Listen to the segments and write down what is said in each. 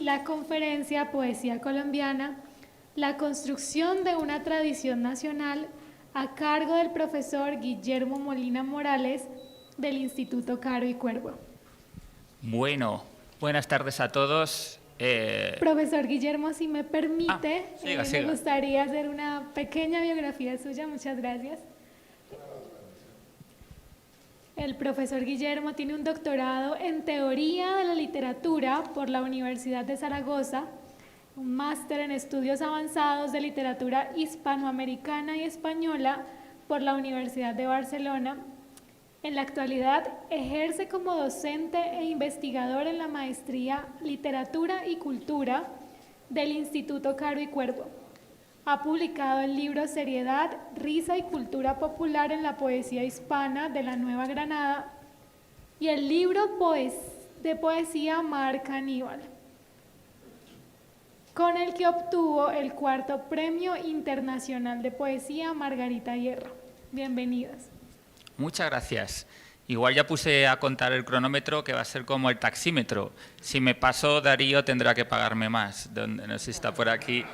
la conferencia Poesía Colombiana, la construcción de una tradición nacional, a cargo del profesor Guillermo Molina Morales del Instituto Caro y Cuervo. Bueno, buenas tardes a todos. Profesor Guillermo, si me permite, siga. me gustaría hacer una pequeña biografía suya. Muchas gracias. El profesor Guillermo tiene un doctorado en Teoría de la Literatura por la Universidad de Zaragoza, un máster en Estudios Avanzados de Literatura Hispanoamericana y Española por la Universidad de Barcelona. En la actualidad ejerce como docente e investigador en la maestría Literatura y Cultura del Instituto Caro y Cuervo. Ha publicado el libro Seriedad, Risa y Cultura Popular en la Poesía Hispana de la Nueva Granada y el libro de poesía Mar Caníbal, con el que obtuvo el 4º Premio Internacional de Poesía Margarita Hierro. Bienvenidos. Muchas gracias. Igual ya puse a contar el cronómetro, que va a ser como el taxímetro. Si me paso, Darío tendrá que pagarme más. No sé si está por aquí.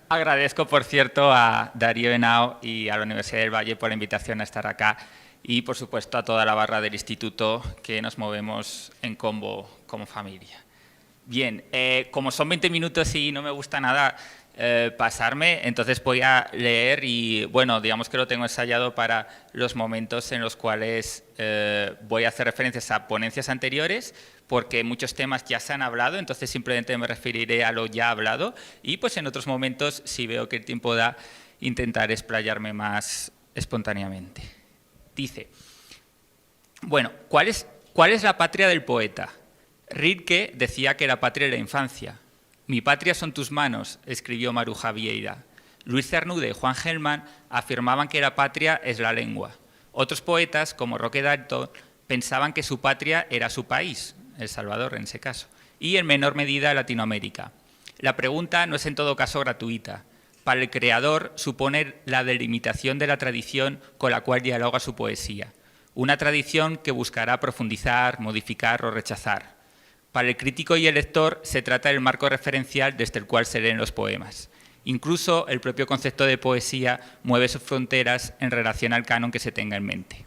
Agradezco, por cierto, a Darío Henao y a la Universidad del Valle por la invitación a estar acá y, por supuesto, a toda la barra del instituto, que nos movemos en combo como familia. Bien, como son 20 minutos y no me gusta nada pasarme, entonces voy a leer y, bueno, digamos que lo tengo ensayado para los momentos en los cuales voy a hacer referencias a ponencias anteriores, porque muchos temas ya se han hablado, entonces simplemente me referiré a lo ya hablado y pues en otros momentos, si veo que el tiempo da, intentaré explayarme más espontáneamente. Dice, bueno, ¿cuál es la patria del poeta? Rilke decía que la patria era la infancia. Mi patria son tus manos, escribió Maruja Vieira. Luis Cernuda y Juan Gelman afirmaban que la patria es la lengua. Otros poetas, como Roque Dalton, pensaban que su patria era su país, El Salvador en ese caso, y en menor medida Latinoamérica. La pregunta no es en todo caso gratuita. Para el creador supone la delimitación de la tradición con la cual dialoga su poesía, una tradición que buscará profundizar, modificar o rechazar. Para el crítico y el lector se trata del marco referencial desde el cual se leen los poemas. Incluso el propio concepto de poesía mueve sus fronteras en relación al canon que se tenga en mente.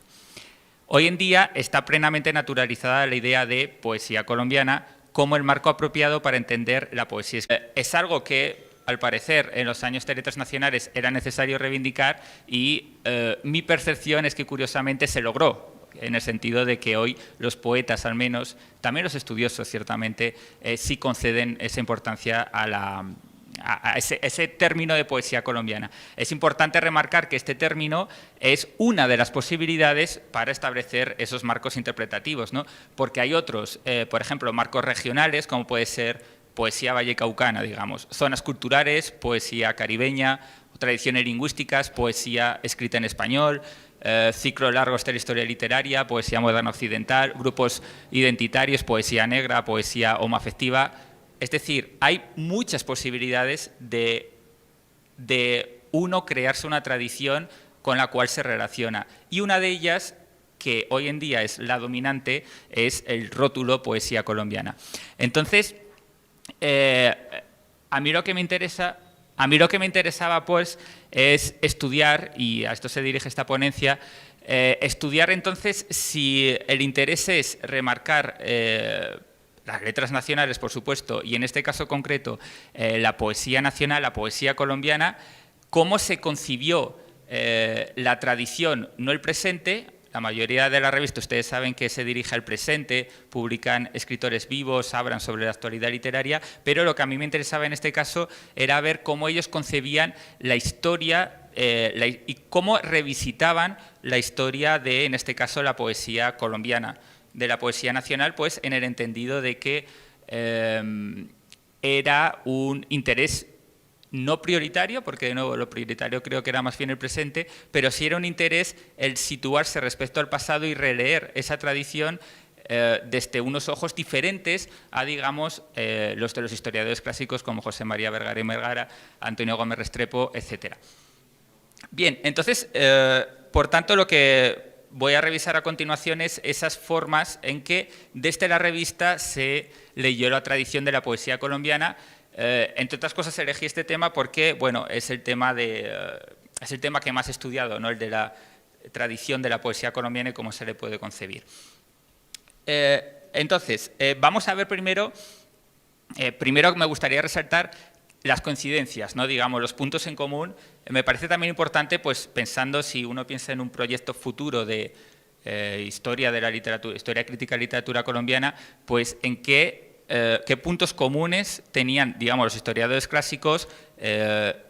Hoy en día está plenamente naturalizada la idea de poesía colombiana como el marco apropiado para entender la poesía. Es algo que, al parecer, en los años de letras nacionales era necesario reivindicar y mi percepción es que, curiosamente, se logró, en el sentido de que hoy los poetas, al menos, también los estudiosos, ciertamente, sí conceden esa importancia a ese término de poesía colombiana. Es importante remarcar que este término es una de las posibilidades para establecer esos marcos interpretativos, ¿no? Porque hay otros, por ejemplo, marcos regionales, como puede ser poesía vallecaucana, digamos, zonas culturales, poesía caribeña, tradiciones lingüísticas, poesía escrita en español, ciclos largos de la historia literaria, poesía moderna occidental, grupos identitarios, poesía negra, poesía homoafectiva. Es decir, hay muchas posibilidades de uno crearse una tradición con la cual se relaciona. Y una de ellas, que hoy en día es la dominante, es el rótulo poesía colombiana. Entonces, a mí lo que me interesaba, pues, es estudiar, y a esto se dirige esta ponencia, estudiar entonces si el interés es remarcar las letras nacionales, por supuesto, y en este caso concreto la poesía nacional, la poesía colombiana, cómo se concibió la tradición, no el presente. La mayoría de las revistas, ustedes saben que se dirige al presente, publican escritores vivos, hablan sobre la actualidad literaria, pero lo que a mí me interesaba en este caso era ver cómo ellos concebían la historia y cómo revisitaban la historia de, en este caso, la poesía colombiana, de la poesía nacional, pues en el entendido de que era un interés no prioritario, porque de nuevo lo prioritario creo que era más bien el presente, pero sí era un interés el situarse respecto al pasado y releer esa tradición desde unos ojos diferentes a, digamos, los de los historiadores clásicos como José María Vergara y Vergara, Antonio Gómez Restrepo, etc. Bien, entonces, por tanto, lo que voy a revisar a continuación esas formas en que desde la revista se leyó la tradición de la poesía colombiana. Entre otras cosas elegí este tema porque, bueno, es el tema que más he estudiado, ¿no? El de la tradición de la poesía colombiana y cómo se le puede concebir. Entonces, vamos a ver primero me gustaría resaltar las coincidencias, ¿no? Digamos, los puntos en común. Me parece también importante, pues, pensando, si uno piensa en un proyecto futuro de historia de la literatura, historia crítica de literatura colombiana, pues en qué puntos comunes tenían, digamos, los historiadores clásicos,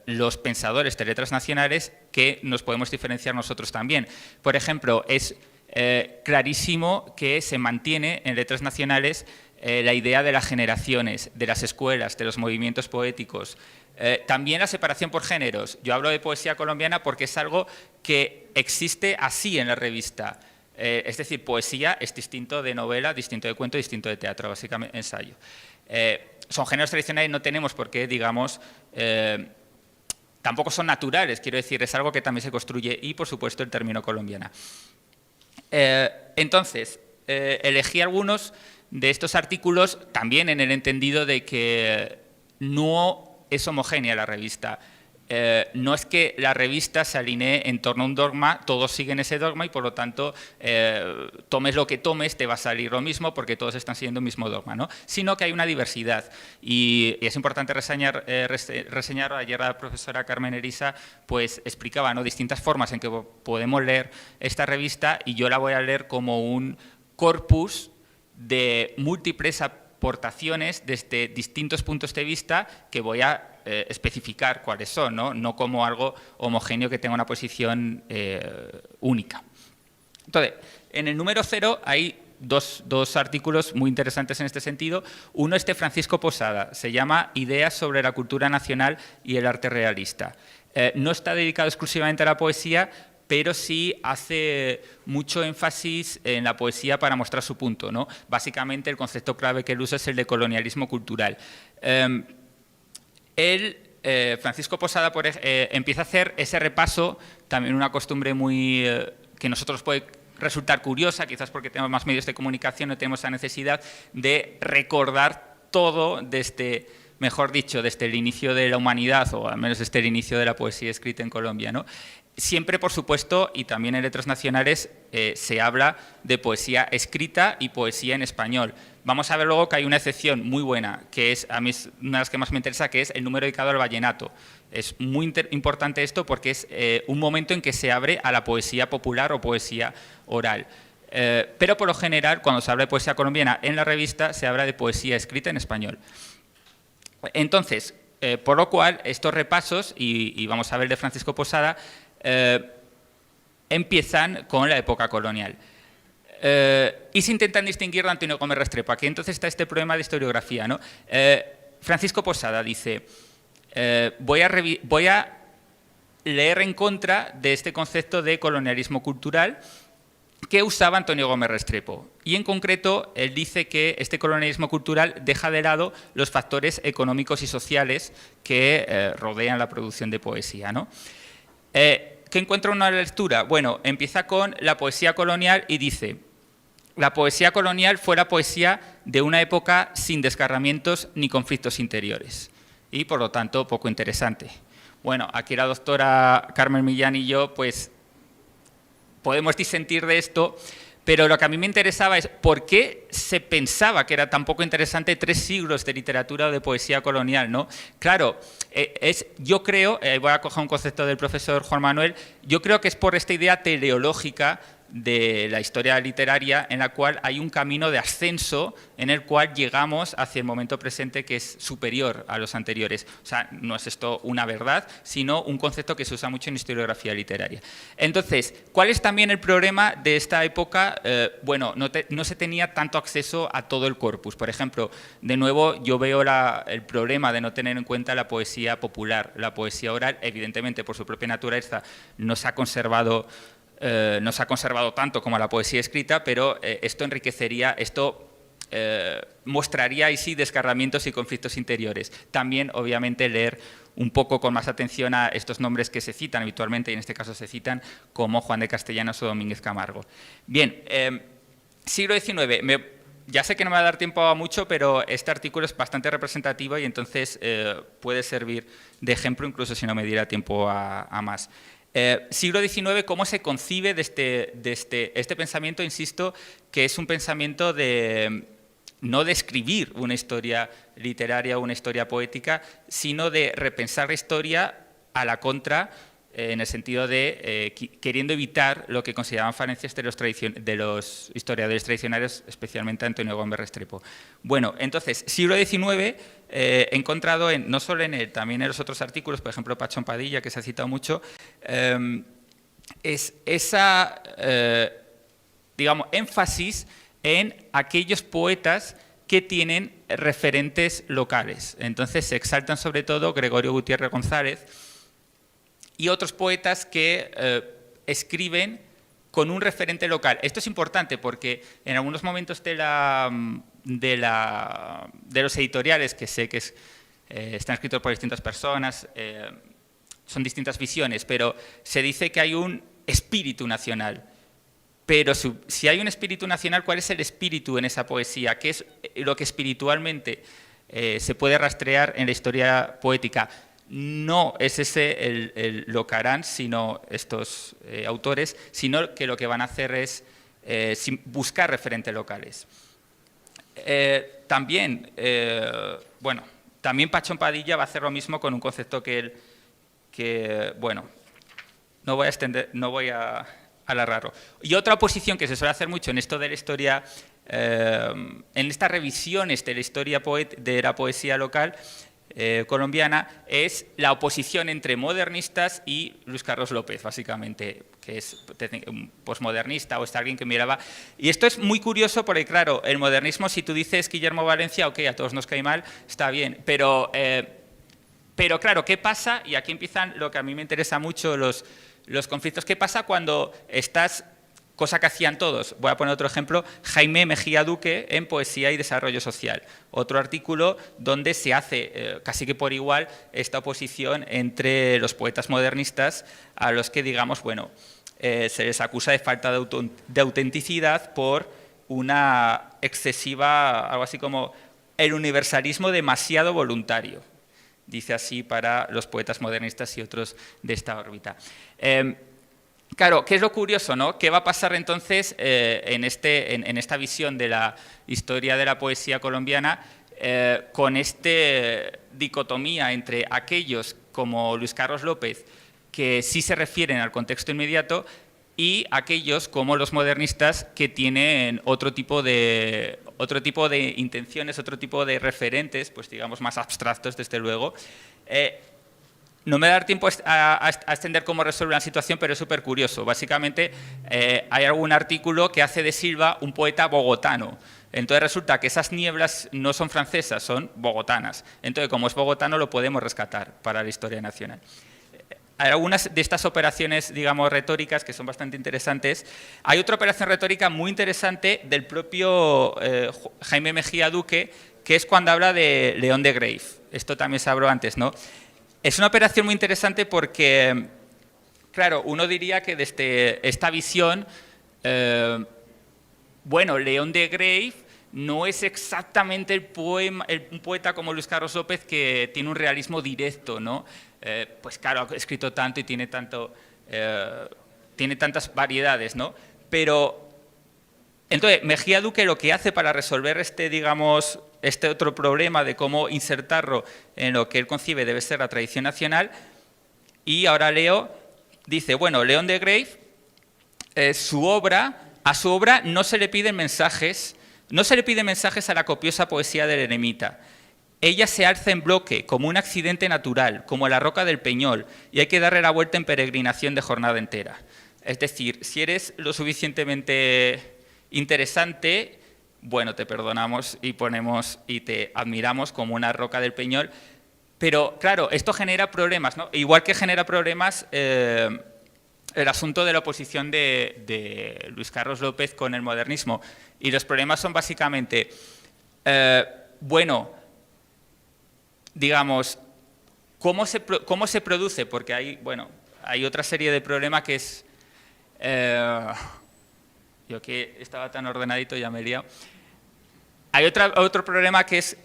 los pensadores de letras nacionales, que nos podemos diferenciar nosotros también. Por ejemplo, es clarísimo que se mantiene en letras nacionales la idea de las generaciones, de las escuelas, de los movimientos poéticos. También la separación por géneros. Yo hablo de poesía colombiana porque es algo que existe así en la revista. Es decir, poesía es distinto de novela, distinto de cuento, distinto de teatro, básicamente ensayo. Son géneros tradicionales, no tenemos por qué, digamos, tampoco son naturales, quiero decir, es algo que también se construye y, por supuesto, el término colombiana. Entonces, elegí algunos de estos artículos también en el entendido de que no es homogénea la revista. No es que la revista se alinee en torno a un dogma, todos siguen ese dogma y por lo tanto tomes lo que tomes te va a salir lo mismo porque todos están siguiendo el mismo dogma, ¿no? Sino que hay una diversidad y es importante reseñar, ayer la profesora Carmen Elisa pues explicaba, ¿no?, distintas formas en que podemos leer esta revista y yo la voy a leer como un corpus de múltiples aportaciones desde distintos puntos de vista que voy a especificar cuáles son, no como algo homogéneo que tenga una posición única. Entonces, en el número 0 hay dos artículos muy interesantes en este sentido. Uno es de Francisco Posada, se llama Ideas sobre la cultura nacional y el arte realista. No está dedicado exclusivamente a la poesía, pero sí hace mucho énfasis en la poesía para mostrar su punto, ¿no? Básicamente el concepto clave que él usa es el de colonialismo cultural. Francisco Posada, empieza a hacer ese repaso, también una costumbre muy que nosotros puede resultar curiosa, quizás porque tenemos más medios de comunicación, no tenemos la necesidad de recordar todo desde, mejor dicho, desde el inicio de la humanidad, o al menos desde el inicio de la poesía escrita en Colombia, ¿no? Siempre, por supuesto, y también en letras nacionales, se habla de poesía escrita y poesía en español. Vamos a ver luego que hay una excepción muy buena, que es, a mí es una de las que más me interesa, que es el número dedicado al vallenato. Es muy importante esto porque es un momento en que se abre a la poesía popular o poesía oral. Pero por lo general, cuando se habla de poesía colombiana en la revista, se habla de poesía escrita en español. Entonces, por lo cual, estos repasos, y vamos a ver de Francisco Posada, empiezan con la época colonial. Y se intentan distinguir de Antonio Gómez Restrepo. Aquí entonces está este problema de historiografía, ¿no? Francisco Posada dice, voy a leer en contra de este concepto de colonialismo cultural que usaba Antonio Gómez Restrepo. Y en concreto, él dice que este colonialismo cultural deja de lado los factores económicos y sociales que rodean la producción de poesía, ¿no? ¿Qué encuentra una lectura? Bueno, empieza con la poesía colonial y dice: la poesía colonial fue la poesía de una época sin desgarramientos ni conflictos interiores y, por lo tanto, poco interesante. Bueno, aquí la doctora Carmen Millán y yo, pues, podemos disentir de esto, pero lo que a mí me interesaba es por qué se pensaba que era tan poco interesante 3 siglos de literatura o de poesía colonial, ¿no? Claro, yo creo, voy a coger un concepto del profesor Juan Manuel, yo creo que es por esta idea teleológica de la historia literaria en la cual hay un camino de ascenso en el cual llegamos hacia el momento presente que es superior a los anteriores. O sea, no es esto una verdad, sino un concepto que se usa mucho en historiografía literaria. Entonces, ¿cuál es también el problema de esta época? Bueno, no se tenía tanto acceso a todo el corpus. Por ejemplo, de nuevo, yo veo el problema de no tener en cuenta la poesía popular, la poesía oral. Evidentemente, por su propia naturaleza, no se ha conservado tanto como la poesía escrita, pero esto enriquecería, esto mostraría ahí sí desgarramientos y conflictos interiores. También, obviamente, leer un poco con más atención a estos nombres que se citan habitualmente, y en este caso se citan, como Juan de Castellanos o Domínguez Camargo. Bien, siglo XIX. Ya sé que no me va a dar tiempo a mucho, pero este artículo es bastante representativo y entonces puede servir de ejemplo, incluso si no me diera tiempo a más. Siglo XIX, ¿cómo se concibe este pensamiento? Insisto, que es un pensamiento no de escribir una historia literaria o una historia poética, sino de repensar la historia a la contra, en el sentido de queriendo evitar lo que consideraban falencias de los historiadores tradicionales, especialmente Antonio Gómez Restrepo. Bueno, entonces, siglo XIX, he encontrado, no solo en él, también en los otros artículos, por ejemplo, Pachón Padilla, que se ha citado mucho, es esa, digamos, énfasis en aquellos poetas que tienen referentes locales. Entonces, se exaltan sobre todo Gregorio Gutiérrez González, y otros poetas que escriben con un referente local. Esto es importante porque en algunos momentos de los editoriales, que sé que están escritos por distintas personas, son distintas visiones, pero se dice que hay un espíritu nacional. Pero si hay un espíritu nacional, ¿cuál es el espíritu en esa poesía? ¿Qué es lo que espiritualmente se puede rastrear en la historia poética? No es ese lo que harán sino estos autores, sino que lo que van a hacer es buscar referentes locales. También Pachón Padilla va a hacer lo mismo con un concepto no voy a alargarlo. Y otra oposición que se suele hacer mucho en esto de la historia, en estas revisiones de la historia de la poesía local, colombiana, es la oposición entre modernistas y Luis Carlos López, básicamente, que es un posmodernista o es alguien que miraba. Y esto es muy curioso porque, claro, el modernismo, si tú dices Guillermo Valencia, ok, a todos nos cae mal, está bien, pero claro, ¿qué pasa? Y aquí empiezan lo que a mí me interesa mucho, los conflictos. ¿Qué pasa cuando estás, cosa que hacían todos? Voy a poner otro ejemplo, Jaime Mejía Duque en Poesía y Desarrollo Social. Otro artículo donde se hace casi que por igual esta oposición entre los poetas modernistas a los que, digamos, se les acusa de falta de autenticidad por una excesiva, algo así como el universalismo demasiado voluntario. Dice así para los poetas modernistas y otros de esta órbita. Claro, ¿qué es lo curioso, no? ¿Qué va a pasar entonces en esta visión de la historia de la poesía colombiana con esta dicotomía entre aquellos como Luis Carlos López, que sí se refieren al contexto inmediato, y aquellos como los modernistas que tienen otro tipo de intenciones, otro tipo de referentes, pues digamos más abstractos, desde luego? No me va a dar tiempo a extender cómo resuelve la situación, pero es súper curioso. Básicamente, hay algún artículo que hace de Silva un poeta bogotano. Entonces resulta que esas nieblas no son francesas, son bogotanas. Entonces, como es bogotano, lo podemos rescatar para la historia nacional. Hay algunas de estas operaciones, digamos, retóricas que son bastante interesantes. Hay otra operación retórica muy interesante del propio Jaime Mejía Duque, que es cuando habla de León de Greiff. Esto también se habló antes, ¿no? Es una operación muy interesante porque, claro, uno diría que desde esta visión, León de Greiff no es exactamente un poeta como Luis Carlos López, que tiene un realismo directo, ¿no? Pues claro, ha escrito tanto y tiene tantas variedades, ¿no? Pero, entonces, Mejía Duque lo que hace para resolver este otro problema de cómo insertarlo en lo que él concibe debe ser la tradición nacional, y ahora leo, dice, León de Greiff, a su obra no se le piden mensajes, a la copiosa poesía del eremita. Ella se alza en bloque, como un accidente natural, como la roca del Peñol, y hay que darle la vuelta en peregrinación de jornada entera. Es decir, si eres lo suficientemente interesante, te perdonamos y te admiramos como una roca del Peñol. Pero, claro, esto genera problemas, ¿no? Igual que genera problemas el asunto de la oposición de Luis Carlos López con el modernismo. Y los problemas son básicamente, Bueno, digamos, ¿cómo se produce? Porque hay otra serie de problemas que es... yo que estaba tan ordenadito ya me he liado. Hay otro problema que es...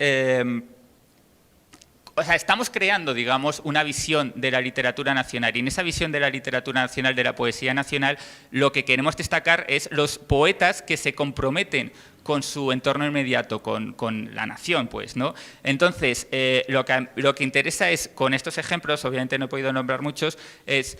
o sea, estamos creando, digamos, una visión de la literatura nacional y en esa visión de la literatura nacional, de la poesía nacional, lo que queremos destacar es los poetas que se comprometen con su entorno inmediato, con la nación, pues, ¿no? Entonces, lo que interesa es, con estos ejemplos, obviamente no he podido nombrar muchos, es...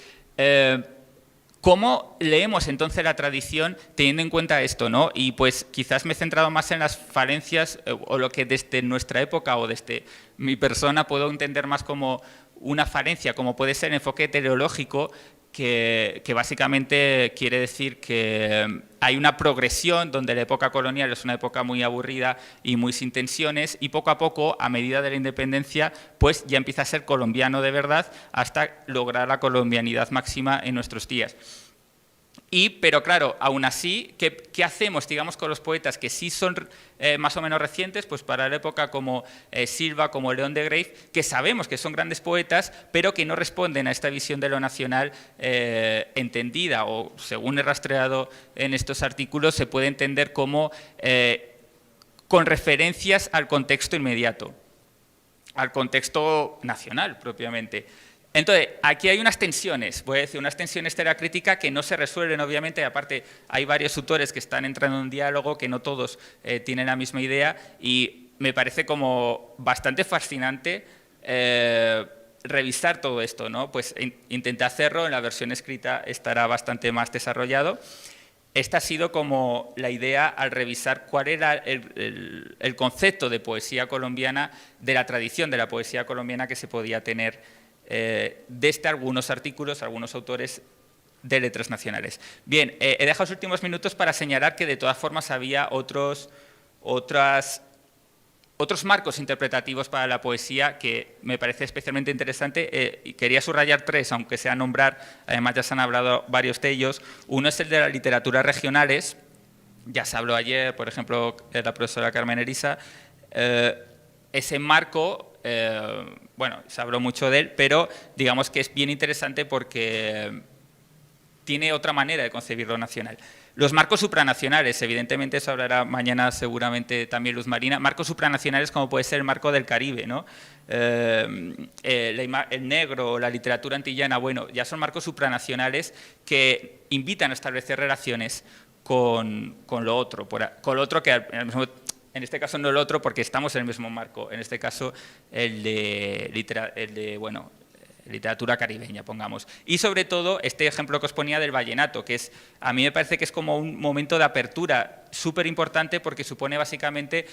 ¿cómo leemos entonces la tradición teniendo en cuenta esto, ¿no? Y pues quizás me he centrado más en las falencias o lo que desde nuestra época o desde mi persona puedo entender más como una falencia, como puede ser el enfoque teleológico, que básicamente quiere decir que hay una progresión donde la época colonial es una época muy aburrida y muy sin tensiones y poco a poco, a medida de la independencia, pues ya empieza a ser colombiano de verdad hasta lograr la colombianidad máxima en nuestros días. Pero claro, aún así, ¿qué hacemos, digamos, con los poetas que sí son más o menos recientes? Pues para la época como Silva, como León de Greiff, que sabemos que son grandes poetas, pero que no responden a esta visión de lo nacional entendida, o según he rastreado en estos artículos, se puede entender como con referencias al contexto inmediato, al contexto nacional propiamente. Entonces, aquí hay unas tensiones, voy a decir, unas tensiones de la crítica que no se resuelven, obviamente, aparte hay varios autores que están entrando en un diálogo, que no todos tienen la misma idea, y me parece como bastante fascinante revisar todo esto, ¿no? Pues intenté hacerlo, en la versión escrita estará bastante más desarrollado. Esta ha sido como la idea al revisar cuál era el concepto de poesía colombiana, de la tradición de la poesía colombiana que se podía tener desde algunos artículos, algunos autores de letras nacionales. Bien, he dejado los últimos minutos para señalar que de todas formas había otros marcos interpretativos para la poesía que me parece especialmente interesante y quería subrayar tres, aunque sea nombrar, además ya se han hablado varios de ellos. Uno es el de las literaturas regionales, ya se habló ayer, por ejemplo, la profesora Carmen Elisa. Ese marco, bueno, se habló mucho de él, pero digamos que es bien interesante porque tiene otra manera de concebir lo nacional. Los marcos supranacionales, evidentemente eso hablará mañana seguramente también Luz Marina, marcos supranacionales como puede ser el marco del Caribe, ¿no? El negro, la literatura antillana, bueno, ya son marcos supranacionales que invitan a establecer relaciones con lo otro, con lo otro que al mismo tiempo, en este caso no el otro porque estamos en el mismo marco, en este caso el de literatura caribeña, pongamos. Y sobre todo este ejemplo que os ponía del vallenato, que a mí me parece que es como un momento de apertura súper importante porque supone básicamente,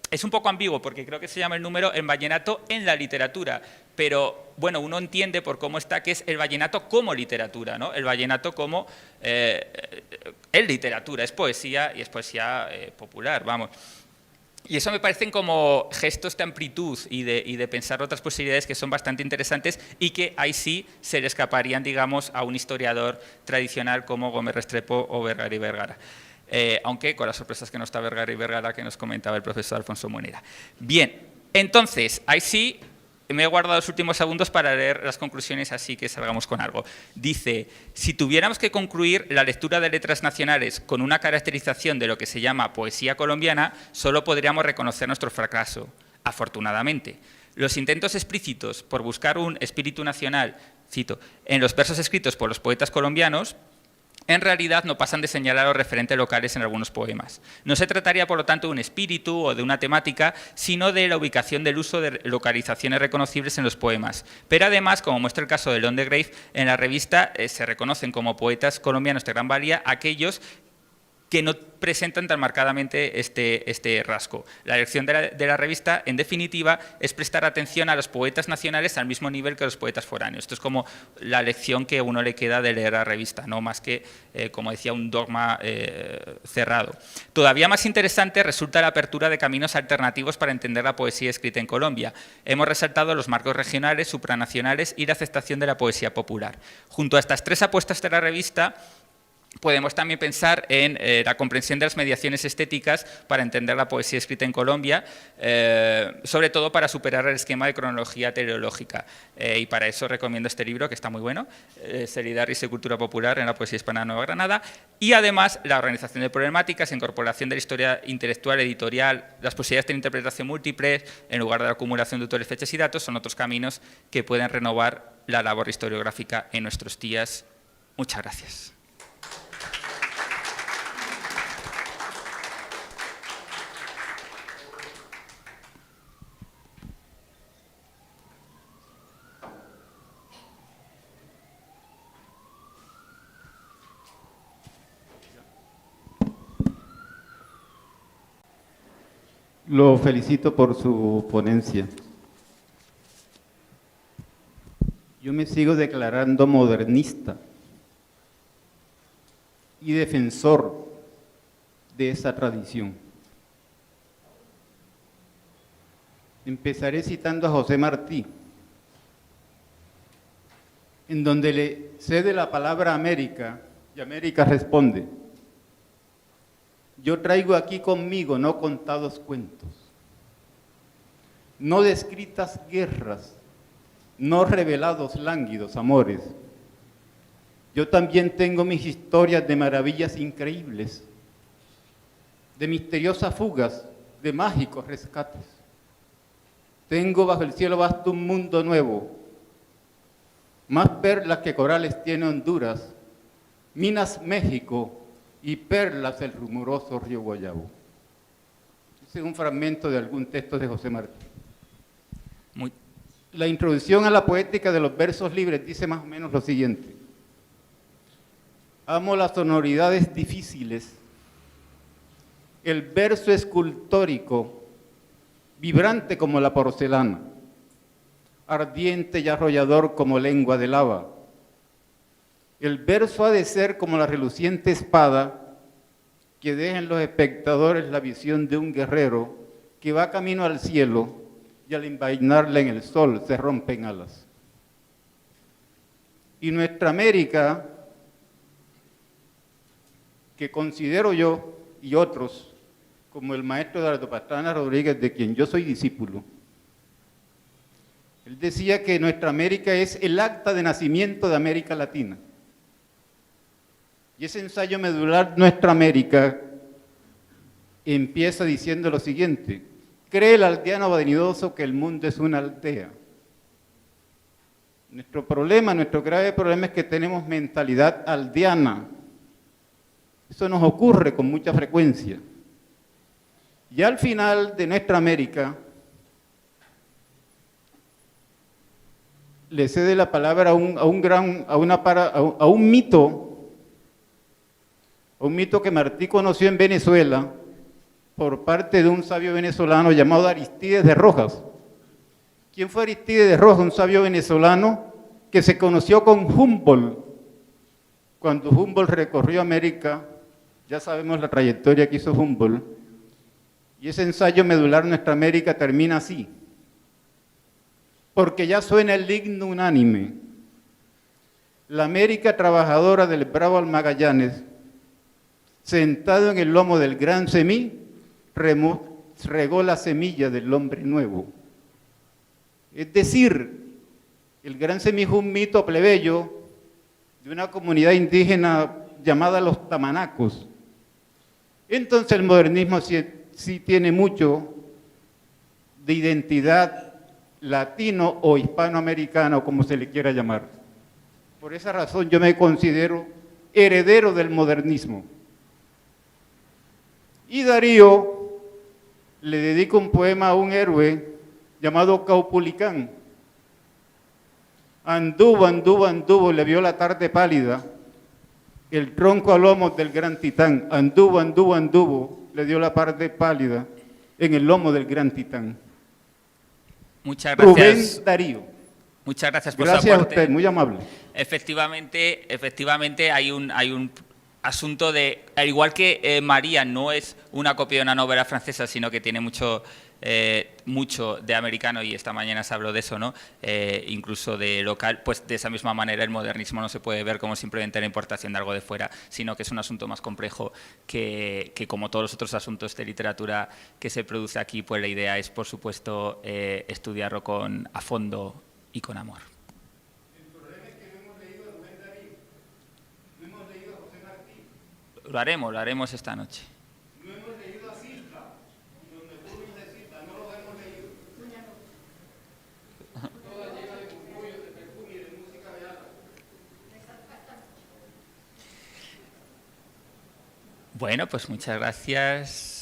es un poco ambiguo porque creo que se llama el número en vallenato en la literatura, pero bueno, uno entiende por cómo está que es el vallenato como literatura, ¿no? El vallenato como es literatura, es poesía y es poesía popular, vamos. Y eso me parecen como gestos de amplitud y de pensar otras posibilidades que son bastante interesantes y que ahí sí se le escaparían, digamos, a un historiador tradicional como Gómez Restrepo o Vergara y Vergara. Aunque con las sorpresas que no está Vergara y Vergara que nos comentaba el profesor Alfonso Monera. Bien, entonces, ahí sí me he guardado los últimos segundos para leer las conclusiones, así que salgamos con algo. Dice, si tuviéramos que concluir la lectura de letras nacionales con una caracterización de lo que se llama poesía colombiana, solo podríamos reconocer nuestro fracaso, afortunadamente. Los intentos explícitos por buscar un espíritu nacional, cito, en los versos escritos por los poetas colombianos, en realidad no pasan de señalar los referentes locales en algunos poemas. No se trataría, por lo tanto, de un espíritu o de una temática, sino de la ubicación del uso de localizaciones reconocibles en los poemas. Pero además, como muestra el caso de León de Greiff, en la revista se reconocen como poetas colombianos de gran valía aquellos que no presentan tan marcadamente este rasgo. La elección de la revista, en definitiva, es prestar atención a los poetas nacionales al mismo nivel que los poetas foráneos. Esto es como la lección que a uno le queda de leer la revista, no más que, como decía, un dogma cerrado. Todavía más interesante resulta la apertura de caminos alternativos para entender la poesía escrita en Colombia. Hemos resaltado los marcos regionales, supranacionales y la aceptación de la poesía popular. Junto a estas tres apuestas de la revista, podemos también pensar en la comprensión de las mediaciones estéticas para entender la poesía escrita en Colombia, sobre todo para superar el esquema de cronología teleológica. Y para eso recomiendo este libro, que está muy bueno, Solidaris y cultura popular en la poesía hispana de Nueva Granada, y además la organización de problemáticas, incorporación de la historia intelectual, editorial, las posibilidades de interpretación múltiples, en lugar de la acumulación de autores, fechas y datos, son otros caminos que pueden renovar la labor historiográfica en nuestros días. Muchas gracias. Lo felicito por su ponencia. Yo me sigo declarando modernista y defensor de esa tradición. Empezaré citando a José Martí, en donde le cede la palabra a América y América responde: yo traigo aquí conmigo no contados cuentos, no descritas guerras, no revelados lánguidos amores. Yo también tengo mis historias de maravillas increíbles, de misteriosas fugas, de mágicos rescates. Tengo bajo el cielo vasto un mundo nuevo, más perlas que corales tiene Honduras, minas México y perlas el rumoroso río Guayabo. Ese es un fragmento de algún texto de José Martí. La introducción a la poética de los versos libres dice más o menos lo siguiente: amo las sonoridades difíciles, el verso escultórico, vibrante como la porcelana, ardiente y arrollador como lengua de lava. El verso ha de ser como la reluciente espada que deja en los espectadores la visión de un guerrero que va camino al cielo y al envainarla en el sol se rompen alas. Y nuestra América, que considero yo y otros, como el maestro Eduardo Pastrana Rodríguez, de quien yo soy discípulo, él decía que nuestra América es el acta de nacimiento de América Latina. Y ese ensayo medular, Nuestra América, empieza diciendo lo siguiente: cree el aldeano vanidoso que el mundo es una aldea. Nuestro grave problema es que tenemos mentalidad aldeana. Eso nos ocurre con mucha frecuencia. Y al final de Nuestra América, le cede la palabra a un mito que Martí conoció en Venezuela por parte de un sabio venezolano llamado Aristides de Rojas. ¿Quién fue Aristides de Rojas? Un sabio venezolano que se conoció con Humboldt. Cuando Humboldt recorrió América, ya sabemos la trayectoria que hizo Humboldt, y ese ensayo medular Nuestra América termina así: porque ya suena el himno unánime, la América trabajadora del bravo Magallanes, sentado en el lomo del gran Semí, regó la semilla del hombre nuevo. Es decir, el gran Semí es un mito plebeyo de una comunidad indígena llamada los tamanacos. Entonces el modernismo sí tiene mucho de identidad latino o hispanoamericano, como se le quiera llamar. Por esa razón yo me considero heredero del modernismo. Y Darío le dedica un poema a un héroe llamado Caupolicán. Anduvo, anduvo, anduvo, le vio la tarde pálida, el tronco a lomos del gran titán. Anduvo, anduvo, anduvo, le dio la tarde pálida en el lomo del gran titán. Muchas gracias. Rubén Darío. Muchas gracias por su Gracias a aporte. usted, muy amable. Efectivamente hay un asunto de, al igual que María no es una copia de una novela francesa, sino que tiene mucho mucho de americano, y esta mañana se habló de eso, ¿no? Incluso de local, pues de esa misma manera el modernismo no se puede ver como simplemente la importación de algo de fuera, sino que es un asunto más complejo que como todos los otros asuntos de literatura que se produce aquí, pues la idea es, por supuesto, estudiarlo a fondo y con amor. El problema es que no hemos leído a Rubén Darío, no hemos leído a José Martí. Lo haremos esta noche. No hemos leído a Silva, los Mercurios de Silva, no los hemos leído. Toda llena de murmullos, de perfume y de música de ala. Bueno, pues muchas gracias.